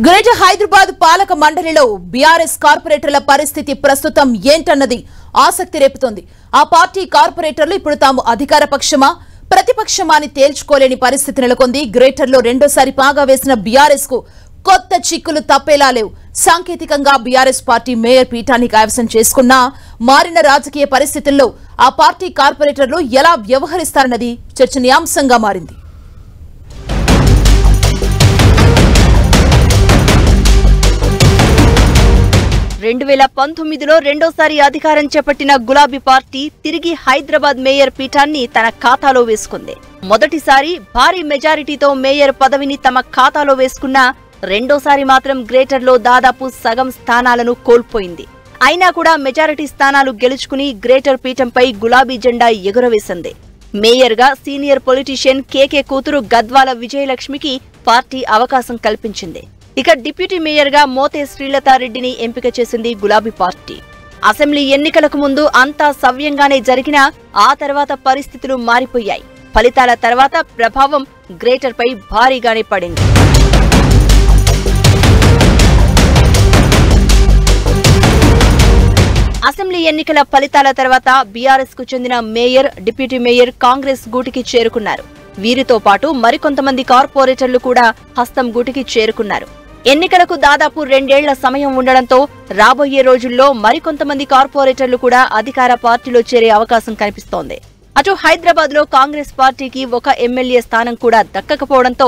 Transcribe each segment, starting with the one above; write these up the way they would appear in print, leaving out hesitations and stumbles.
Greater Hyderabad పాలక మండలిలో BRS కార్పొరేటర్ల పరిస్థితి ప్రస్తుతం ఏంటన్నది ఆసక్తి రేపుతోంది. ఆ పార్టీ కార్పొరేటర్లు ఇప్పుడు తాము అధికార పక్షమా ప్రతిపక్షమా అని తేల్చుకోలేని పరిస్థితి నెలకొంది. గ్రేటర్లో రెండోసారి పాగా వేసిన బీఆర్ఎస్ కు కొత్త చిక్కులు తప్పేలా లేవు. సాంకేతికంగా బీఆర్ఎస్ పార్టీ మేయర్ పీఠాన్ని కైవసం చేసుకున్నా మారిన రాజకీయ పరిస్థితుల్లో ఆ పార్టీ కార్పొరేటర్లు ఎలా వ్యవహరిస్తారన్నది చర్చనీయాంశంగా మారింది. రెండోసారి అధికారం చేపట్టిన గులాబీ పార్టీ తిరిగి హైదరాబాద్ మేయర్ పీఠాన్ని తన ఖాతాలో వేసుకుంది. మొదటిసారి భారీ మెజారిటీతో మేయర్ పదవిని తమ ఖాతాలో వేసుకున్న రెండోసారి మాత్రం గ్రేటర్లో దాదాపు సగం స్థానాలను కోల్పోయింది. అయినా కూడా మెజారిటీ స్థానాలు గెలుచుకుని గ్రేటర్ పీఠంపై గులాబీ జెండా ఎగురవేసింది. మేయర్గా సీనియర్ పొలిటీషియన్ కేకే కూతురు గద్వాల విజయలక్ష్మికి పార్టీ అవకాశం కల్పించింది. ఇక డిప్యూటీ మేయర్గా మోతే శ్రీలతారెడ్డిని ఎంపిక చేసింది గులాబీ పార్టీ. అసెంబ్లీ ఎన్నికలకు ముందు అంతా సవ్యంగానే జరిగినా ఆ తర్వాత పరిస్థితులు మారిపోయాయి. ఫలితాల తర్వాత ప్రభావం గ్రేటర్పై భారీగానే పడింది. అసెంబ్లీ ఎన్నికల ఫలితాల తర్వాత బీఆర్ఎస్ కు చెందిన మేయర్, డిప్యూటీ మేయర్ కాంగ్రెస్ గూటికి చేరుకున్నారు. వీరితో పాటు మరికొంతమంది కార్పొరేటర్లు కూడా హస్తం గూటికి చేరుకున్నారు. ఎన్నికలకు దాదాపు 2 ఏళ్ల సమయం ఉండడంతో రాబోయే రోజుల్లో మరికొంతమంది కార్పొరేటర్లు కూడా అధికార పార్టీలో చేరే అవకాశం కనిపిస్తోంది. అటు హైదరాబాద్ లో కాంగ్రెస్ పార్టీకి ఒక ఎమ్మెల్యే స్థానం కూడా దక్కకపోవడంతో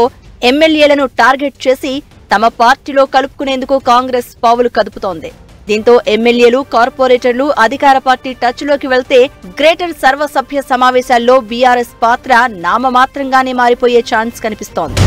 ఎమ్మెల్యేలను టార్గెట్ చేసి తమ పార్టీలో కలుపుకునేందుకు కాంగ్రెస్ పావులు కదుపుతోంది. దీంతో ఎమ్మెల్యేలు, కార్పొరేటర్లు అధికార పార్టీ టచ్ లోకి వెళ్తే గ్రేటర్ సర్వసభ్య సమావేశాల్లో బీఆర్ఎస్ పాత్ర నామమాత్రంగానే మారిపోయే ఛాన్స్ కనిపిస్తోంది.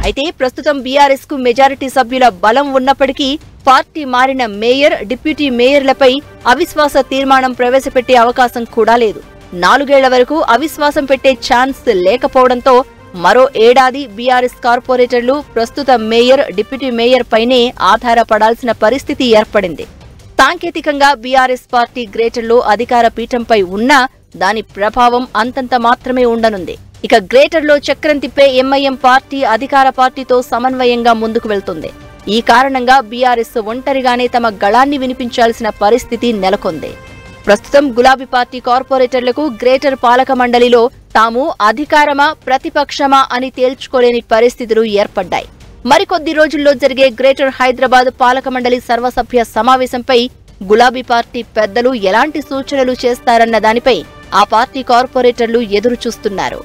అయితే ప్రస్తుతం బీఆర్ఎస్ కు మెజారిటీ సభ్యుల బలం ఉన్నప్పటికీ పార్టీ మారిన మేయర్, డిప్యూటీ మేయర్లపై అవిశ్వాస తీర్మానం ప్రవేశపెట్టే అవకాశం కూడా లేదు. 4 ఏళ్ల వరకు అవిశ్వాసం పెట్టే ఛాన్స్ లేకపోవడంతో మరో ఏడాది బీఆర్ఎస్ కార్పొరేటర్లు ప్రస్తుత మేయర్, డిప్యూటీ మేయర్ పైనే ఆధారపడాల్సిన పరిస్థితి ఏర్పడింది. సాంకేతికంగా బీఆర్ఎస్ పార్టీ గ్రేటర్లో అధికార పీఠంపై ఉన్నా దాని ప్రభావం అంతంత మాత్రమే ఉండనుంది. ఇక గ్రేటర్లో చక్రం తిప్పే ఎంఐఎం పార్టీ అధికార పార్టీతో సమన్వయంగా ముందుకు వెళ్తుంది. ఈ కారణంగా బీఆర్ఎస్ ఒంటరిగానే తమ గళాన్ని వినిపించాల్సిన పరిస్థితి నెలకొంది. ప్రస్తుతం గులాబీ పార్టీ కార్పొరేటర్లకు గ్రేటర్ పాలక మండలిలో తాము అధికారమా ప్రతిపక్షమా అని తేల్చుకోలేని పరిస్థితులు ఏర్పడ్డాయి. మరికొద్ది రోజుల్లో జరిగే గ్రేటర్ హైదరాబాద్ పాలక మండలి సర్వసభ్య సమావేశంపై గులాబీ పార్టీ పెద్దలు ఎలాంటి సూచనలు చేస్తారన్న దానిపై ఆ పార్టీ కార్పొరేటర్లు ఎదురు చూస్తున్నారు.